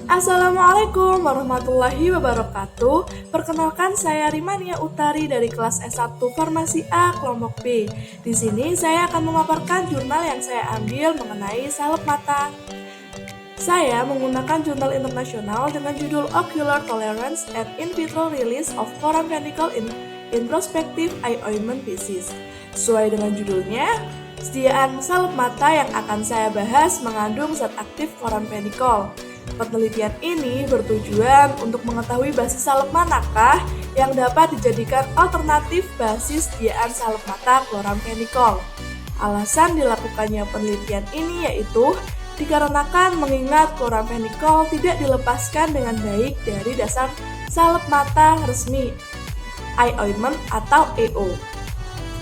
Assalamualaikum warahmatullahi wabarakatuh. Perkenalkan saya Rimania Utari dari kelas S1 Farmasi A kelompok B. Di sini saya akan memaparkan jurnal yang saya ambil mengenai salep mata. Saya menggunakan jurnal internasional dengan judul Ocular Tolerance and In Vitro Release of Chloramphenicol in Prospective Eye Ointment Disease. Sesuai dengan judulnya, sediaan salep mata yang akan saya bahas mengandung zat aktif chloramphenicol. Penelitian ini bertujuan untuk mengetahui basis salep manakah yang dapat dijadikan alternatif basis sediaan salep mata chloramphenicol. Alasan dilakukannya penelitian ini yaitu dikarenakan mengingat chloramphenicol tidak dilepaskan dengan baik dari dasar salep mata resmi eye ointment atau EO,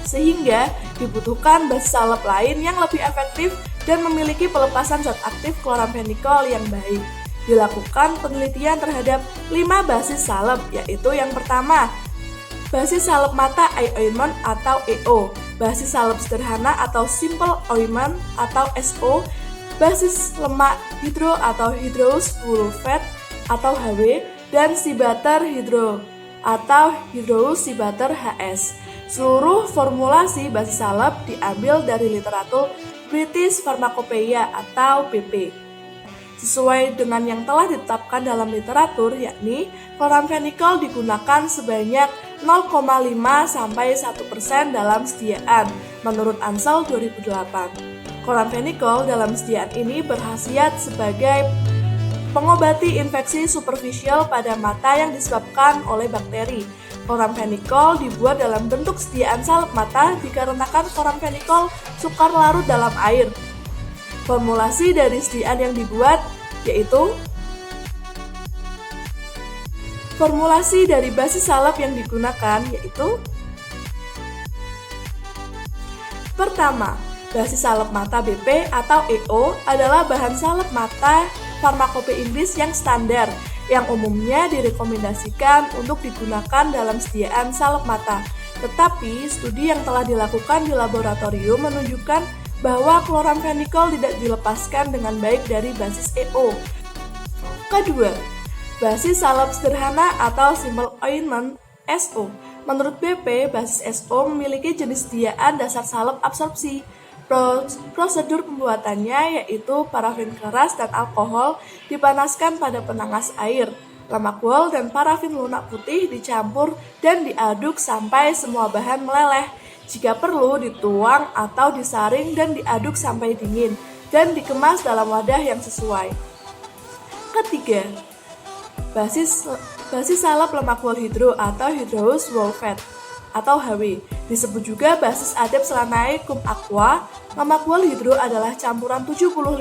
sehingga dibutuhkan basis salep lain yang lebih efektif dan memiliki pelepasan zat aktif chloramphenicol yang baik. Dilakukan penelitian terhadap 5 basis salep, yaitu yang pertama, basis salep mata eye ointment atau EO, basis salep sederhana atau simple ointment atau SO, basis lemak hidro atau hydrous wool fat atau HW, dan sea butter hydro atau hydrous sea butter HS. Seluruh formulasi basis salep diambil dari literatur British Pharmacopoeia atau BP. Sesuai dengan yang telah ditetapkan dalam literatur, yakni chloramphenicol digunakan sebanyak 0,5-1% dalam sediaan menurut Ansel 2008. Chloramphenicol dalam sediaan ini berkhasiat sebagai pengobati infeksi superficial pada mata yang disebabkan oleh bakteri. Chloramphenicol dibuat dalam bentuk sediaan salep mata dikarenakan chloramphenicol sukar larut dalam air. Formulasi dari sediaan yang dibuat yaitu formulasi dari basis salep yang digunakan yaitu pertama, basis salep mata BP atau EO adalah bahan salep mata farmakope Inggris yang standar yang umumnya direkomendasikan untuk digunakan dalam sediaan salep mata. Tetapi, studi yang telah dilakukan di laboratorium menunjukkan bahwa chloramphenicol tidak dilepaskan dengan baik dari basis EO. Kedua, basis salep sederhana atau simple ointment SO. Menurut BP, basis SO memiliki jenis sediaan dasar salep absorpsi. Prosedur pembuatannya yaitu parafin keras dan alkohol dipanaskan pada penanas air. Lemak wol dan parafin lunak putih dicampur dan diaduk sampai semua bahan meleleh. Jika perlu, dituang atau disaring dan diaduk sampai dingin dan dikemas dalam wadah yang sesuai. Ketiga, basis salep lemak wol hidro atau hydrous wool fat atau HW. Disebut juga basis Adep-Selanae cum aqua. Lemak wol hidro adalah campuran 75%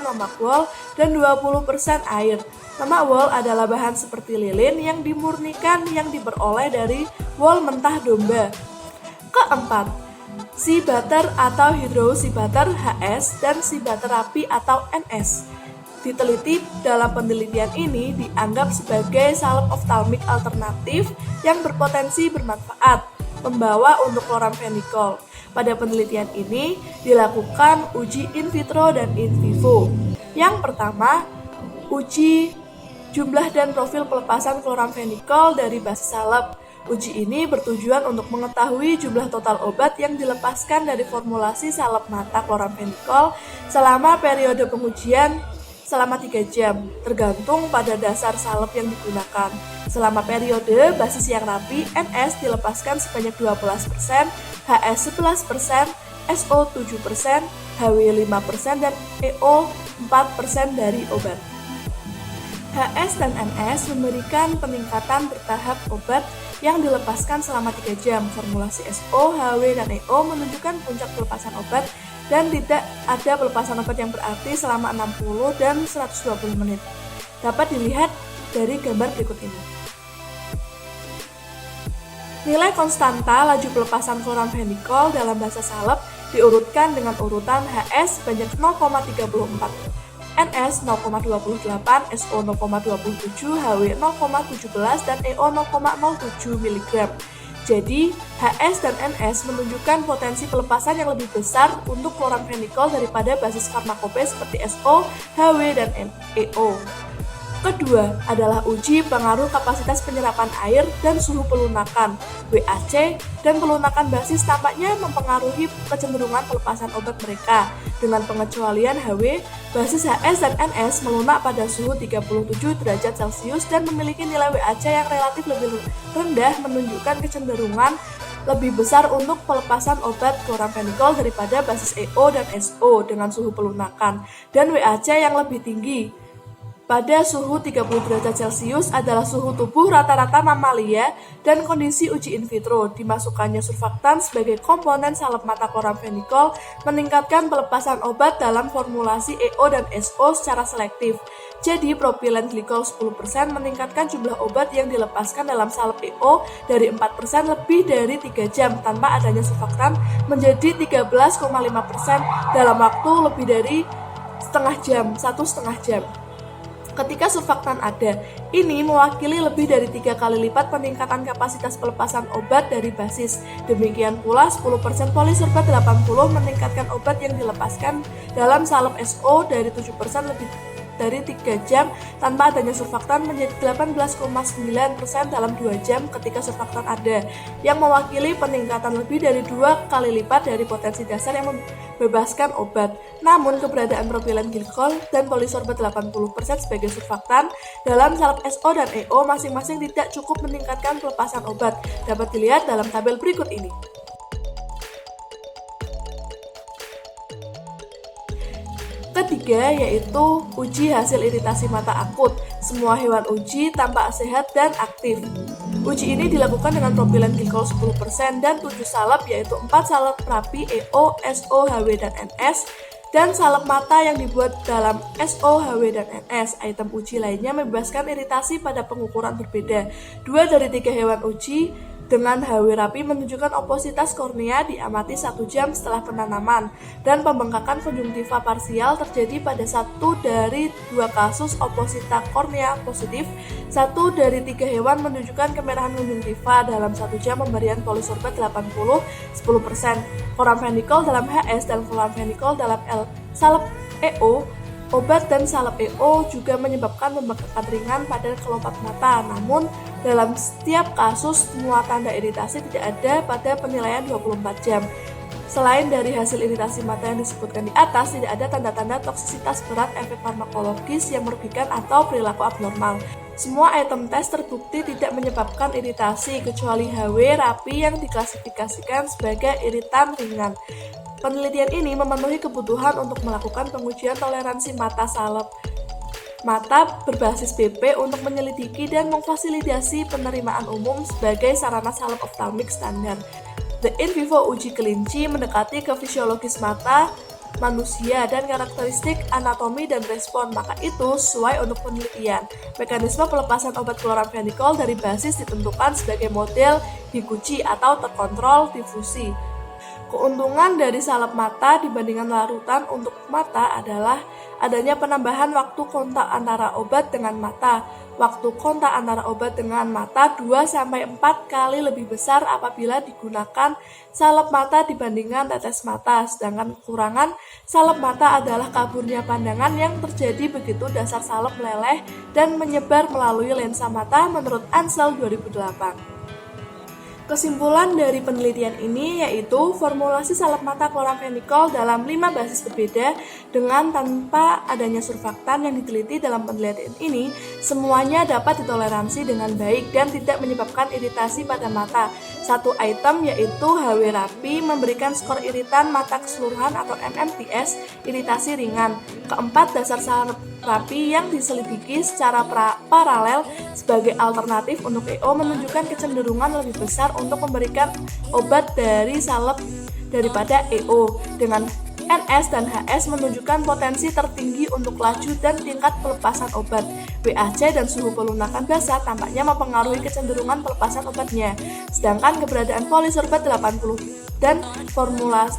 lemak wol dan 20% air. Lemak wol adalah bahan seperti lilin yang dimurnikan yang diperoleh dari wol mentah domba. Keempat, sea butter atau hydrous sea butter HS dan sea butter terapi atau NS. Diteliti dalam penelitian ini dianggap sebagai salep ophthalmic alternatif yang berpotensi bermanfaat membawa untuk chloramphenicol. Pada penelitian ini dilakukan uji in vitro dan in vivo. Yang pertama, uji jumlah dan profil pelepasan chloramphenicol dari basis salep. Uji ini bertujuan untuk mengetahui jumlah total obat yang dilepaskan dari formulasi salep mata chloramphenicol selama periode pengujian selama 3 jam, tergantung pada dasar salep yang digunakan. Selama periode basis yang rapi, NS dilepaskan sebanyak 12%, HS 11%, SO 7%, HW 5%, dan EO 4% dari obat. HS dan NS memberikan peningkatan bertahap obat yang dilepaskan selama 3 jam. Formulasi SO, HW, dan EO menunjukkan puncak pelepasan obat dan tidak ada pelepasan obat yang berarti selama 60 dan 120 menit. Dapat dilihat dari gambar berikut ini. Nilai konstanta laju pelepasan chloramphenicol dalam bahasa salep diurutkan dengan urutan HS sebanyak 0,34. NS 0,28, SO 0,27, HW 0,17, dan EO 0,07 mg. Jadi, HS dan NS menunjukkan potensi pelepasan yang lebih besar untuk chloramphenicol daripada basis farmakope seperti SO, HW, dan EO. Kedua adalah uji pengaruh kapasitas penyerapan air dan suhu pelunakan (WAC), dan pelunakan basis tampaknya mempengaruhi kecenderungan pelepasan obat mereka. Dengan pengecualian HW, basis HS dan NS melunak pada suhu 37 derajat Celcius dan memiliki nilai WAC yang relatif lebih rendah, menunjukkan kecenderungan lebih besar untuk pelepasan obat chloramphenicol daripada basis EO dan SO dengan suhu pelunakan, dan WAC yang lebih tinggi pada suhu 30 derajat Celcius adalah suhu tubuh rata-rata mamalia dan kondisi uji in vitro. Dimasukkannya surfaktan sebagai komponen salep mata chloramphenicol meningkatkan pelepasan obat dalam formulasi EO dan SO secara selektif. Jadi propilen glikol 10% meningkatkan jumlah obat yang dilepaskan dalam salep EO dari 4% lebih dari 3 jam tanpa adanya surfaktan menjadi 13,5% dalam waktu lebih dari satu setengah jam. Ketika surfaktan ada, ini mewakili lebih dari 3 kali lipat peningkatan kapasitas pelepasan obat dari basis. Demikian pula 10% polisorbat 80 meningkatkan obat yang dilepaskan dalam salep SO dari 7% lebih dari 3 jam tanpa adanya surfaktan menjadi 18,9% dalam 2 jam ketika surfaktan ada, yang mewakili peningkatan lebih dari 2 kali lipat dari potensi dasar yang membebaskan obat. Namun keberadaan propilen glikol dan polisorbat 80% sebagai surfaktan dalam salep SO dan EO masing-masing tidak cukup meningkatkan pelepasan obat. Dapat dilihat dalam tabel berikut ini. Ketiga yaitu uji hasil iritasi mata akut. Semua hewan uji tampak sehat dan aktif. Uji ini dilakukan dengan propilen glikol 10% dan 7 salep yaitu 4 salep rapi EO, SO, HW, dan NS dan salep mata yang dibuat dalam SO, HW, dan NS. Item uji lainnya membebaskan iritasi pada pengukuran berbeda. 2 dari 3 hewan uji dengan HW rapi menunjukkan opositas kornea diamati 1 jam setelah penanaman, dan pembengkakan konjungtiva parsial terjadi pada 1 dari 2 kasus oposita kornea positif. 1 dari 3 hewan menunjukkan kemerahan konjungtiva dalam 1 jam pemberian polisorbat 80 10%, chloramphenicol dalam HS dan chloramphenicol dalam salep EO. Obat dan salep EO juga menyebabkan pembengkakan ringan pada kelopak mata, namun dalam setiap kasus semua tanda iritasi tidak ada pada penilaian 24 jam. Selain dari hasil iritasi mata yang disebutkan di atas, tidak ada tanda-tanda toksisitas berat, efek farmakologis yang merugikan atau perilaku abnormal. Semua item tes terbukti tidak menyebabkan iritasi kecuali HW rapi yang diklasifikasikan sebagai iritan ringan. Penelitian ini memenuhi kebutuhan untuk melakukan pengujian toleransi mata salep mata berbasis BP untuk menyelidiki dan memfasilitasi penerimaan umum sebagai sarana salep oftalmik standar. The in vivo uji kelinci mendekati ke fisiologis mata manusia dan karakteristik anatomi dan respon, maka itu sesuai untuk penelitian. Mekanisme pelepasan obat chloramphenicol dari basis ditentukan sebagai model Higuchi atau terkontrol difusi. Keuntungan dari salep mata dibandingkan larutan untuk mata adalah adanya penambahan waktu kontak antara obat dengan mata. Waktu kontak antara obat dengan mata 2-4 kali lebih besar apabila digunakan salep mata dibandingkan tetes mata. Sedangkan kekurangan salep mata adalah kaburnya pandangan yang terjadi begitu dasar salep meleleh dan menyebar melalui lensa mata menurut Ansel 2008. Kesimpulan dari penelitian ini yaitu formulasi salep mata chloramphenicol dalam 5 basis berbeda dengan tanpa adanya surfaktan yang diteliti dalam penelitian ini semuanya dapat ditoleransi dengan baik dan tidak menyebabkan iritasi pada mata. Satu item yaitu HW rapi memberikan skor iritan mata keseluruhan atau MMTS iritasi ringan. Keempat, dasar salep rapi yang diselidiki secara paralel sebagai alternatif untuk EO menunjukkan kecenderungan lebih besar untuk memberikan obat dari salep daripada EO, dengan NS dan HS menunjukkan potensi tertinggi untuk laju dan tingkat pelepasan obat. WAC dan suhu pelunakan basah tampaknya mempengaruhi kecenderungan pelepasan obatnya, sedangkan keberadaan polisorbat 80 dan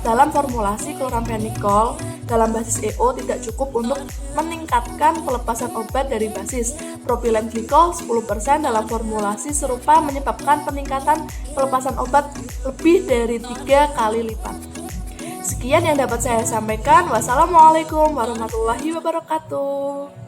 dalam formulasi chloramphenicol dalam basis EO tidak cukup untuk meningkatkan pelepasan obat dari basis. Propilen glikol 10% dalam formulasi serupa menyebabkan peningkatan pelepasan obat lebih dari 3 kali lipat. Sekian yang dapat saya sampaikan. Wassalamualaikum warahmatullahi wabarakatuh.